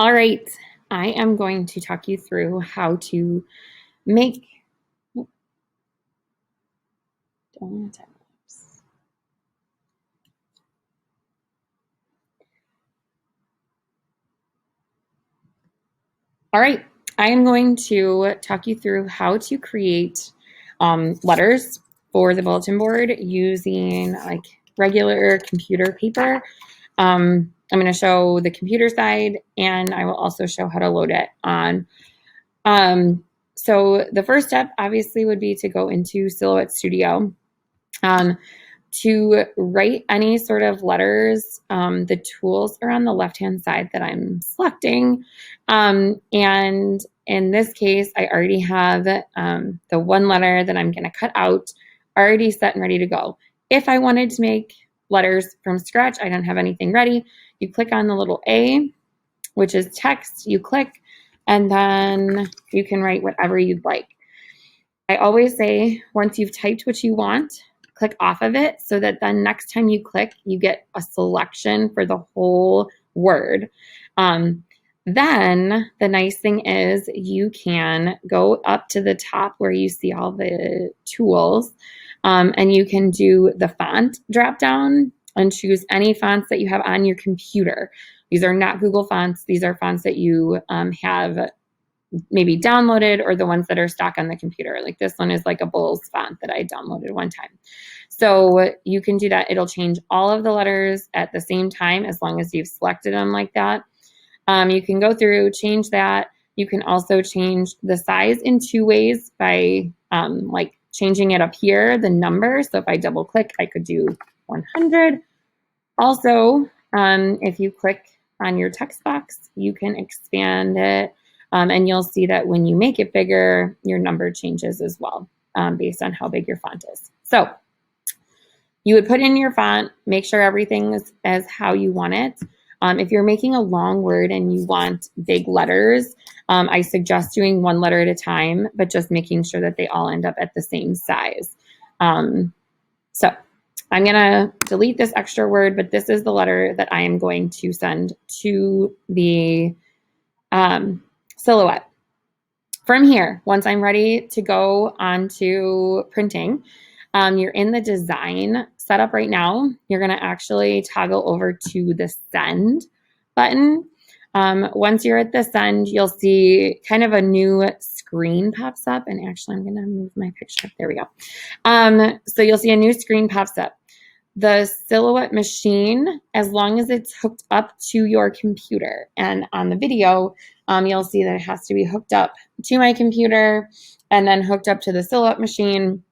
All right, I am going to talk you through how to make All right, I am going to talk you through how to create letters for the bulletin board using like regular computer paper. I'm going to show the computer side, and I will also show how to load it on. So the first step obviously would be to go into Silhouette Studio. To write any sort of letters, the tools are on the left-hand side that I'm selecting. And in this case, I already have the one letter that I'm going to cut out already set and ready to go. If I wanted to make letters from scratch, I don't have anything ready. You click on the little A, which is text, you click, and then you can write whatever you'd like. I always say once you've typed what you want, click off of it so that then next time you click, you get a selection for the whole word. Then the nice thing is you can go up to the top where you see all the tools, and you can do the font drop down and choose any fonts that you have on your computer. These are not Google fonts. These are fonts that you have maybe downloaded or the ones that are stock on the computer. Like this one is like a Bulls font that I downloaded one time. So you can do that. It'll change all of the letters at the same time as long as you've selected them like that. You can go through, change that. You can also change the size in two ways by like changing it up here, the number. So if I double click, I could do 100. Also, if you click on your text box, you can expand it. And you'll see that when you make it bigger, your number changes as well, based on how big your font is. So you would put in your font, make sure everything is as how you want it. If you're making a long word and you want big letters, I suggest doing one letter at a time, but just making sure that they all end up at the same size. So I'm going to delete this extra word, but this is the letter that I am going to send to the Silhouette. From here, once I'm ready to go on to printing, you're in the design setup right now. You're going to actually toggle over to the send button. Once you're at the send, you'll see kind of a new screen pops up. And actually, I'm going to move my picture. There we go. So you'll see a new screen pops up. The Silhouette machine, as long as it's hooked up to your computer. And on the video, you'll see that it has to be hooked up to my computer and then hooked up to the Silhouette machine.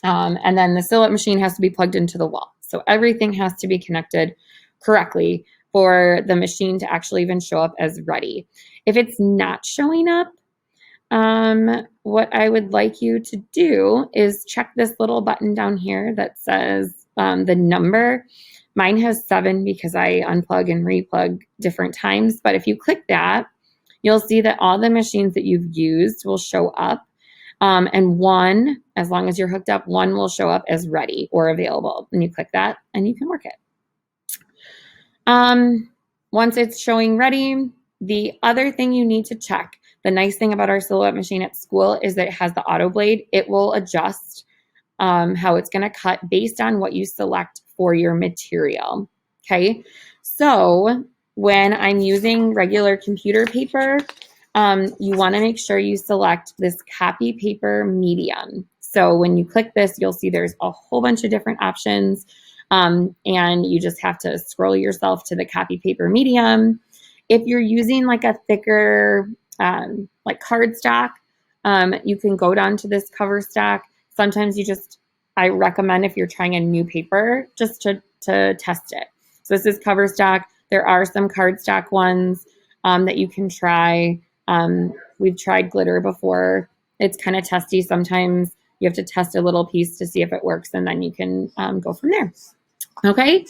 And then the Silhouette machine has to be plugged into the wall. So everything has to be connected correctly for the machine to actually even show up as ready. If it's not showing up, what I would like you to do is check this little button down here that says the number. Mine has 7 because I unplug and replug different times. But if you click that, you'll see that all the machines that you've used will show up. And 1, as long as you're hooked up, 1 will show up as ready or available. And you click that and you can work it. Once it's showing ready, the other thing you need to check, the nice thing about our Silhouette machine at school is that it has the auto blade. It will adjust how it's going to cut based on what you select for your material. Okay, so when I'm using regular computer paper, you want to make sure you select this copy paper medium. So when you click this, you'll see there's a whole bunch of different options, and you just have to scroll yourself to the copy paper medium. If you're using like a thicker like cardstock, you can go down to this cover stock. Sometimes I recommend if you're trying a new paper, just to test it. So this is cover stock. There are some cardstock ones that you can try. We've tried glitter before. It's kind of testy. Sometimes you have to test a little piece to see if it works, and then you can go from there. Okay.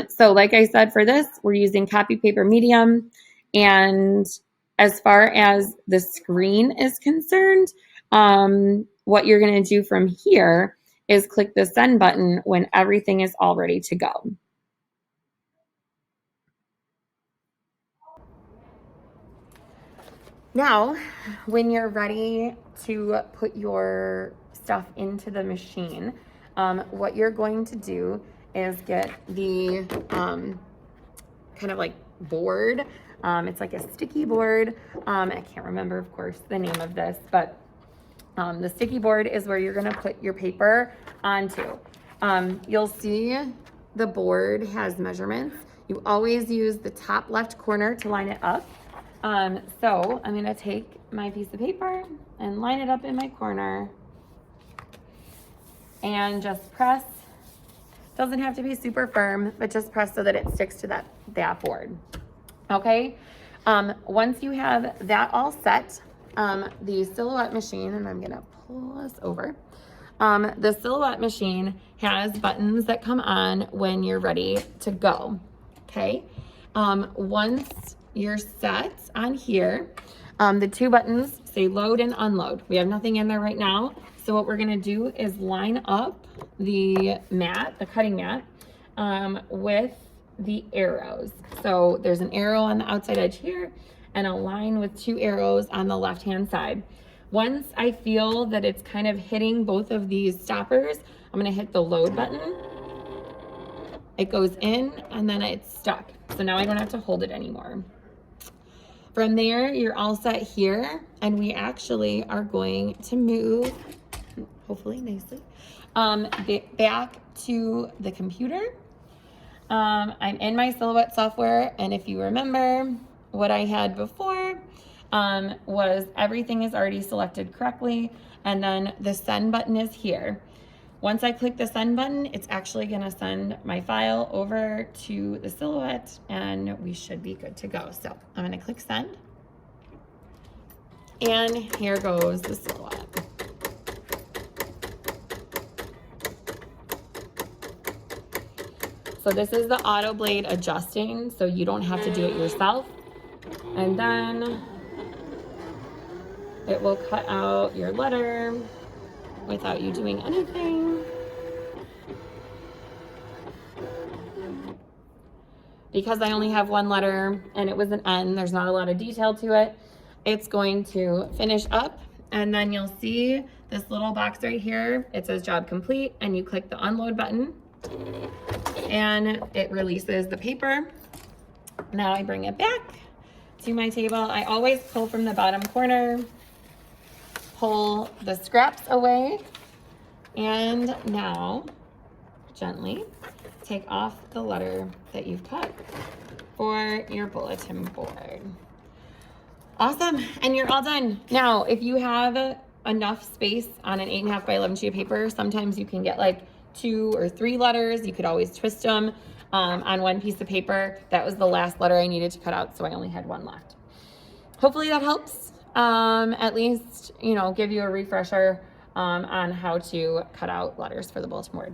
So like I said, for this, we're using copy paper medium. And as far as the screen is concerned, what you're going to do from here is click the send button when everything is all ready to go. Now, when you're ready to put your stuff into the machine, what you're going to do is get the kind of like board. It's like a sticky board. I can't remember, of course, the name of this, but the sticky board is where you're gonna put your paper onto. You'll see the board has measurements. You always use the top left corner to line it up. So I'm gonna take my piece of paper and line it up in my corner and just press. Doesn't have to be super firm, but just press so that it sticks to that board. Okay, once you have that all set, the Silhouette machine, and I'm gonna pull this over. The Silhouette machine has buttons that come on when you're ready to go, okay? Once you're set on here, the two buttons say load and unload. We have nothing in there right now, so what we're gonna do is line up the mat, the cutting mat, with the arrows. So there's an arrow on the outside edge here and a line with two arrows on the left-hand side. Once I feel that it's kind of hitting both of these stoppers, I'm gonna hit the load button. It goes in and then it's stuck. So now I don't have to hold it anymore. From there, you're all set here, and we actually are going to move, hopefully nicely, back to the computer. I'm in my Silhouette software, and if you remember, what I had before was everything is already selected correctly, and then the send button is here. Once I click the send button, it's actually gonna send my file over to the Silhouette, and we should be good to go. So I'm gonna click send, and here goes the Silhouette. So this is the auto blade adjusting, so you don't have to do it yourself. And then it will cut out your letter without you doing anything. Because I only have one letter and it was an N, there's not a lot of detail to it. It's going to finish up, and then you'll see this little box right here. It says job complete, and you click the unload button and it releases the paper. Now I bring it back to my table. I always pull from the bottom corner, pull the scraps away, and now gently take off the letter that you've cut for your bulletin board. Awesome, and you're all done. Now, if you have enough space on an 8.5 by 11 sheet of paper, sometimes you can get like 2 or 3 letters. You could always twist them on one piece of paper. That was the last letter I needed to cut out, so I only had one left. Hopefully that helps. At least, give you a refresher on how to cut out letters for the bulletin board.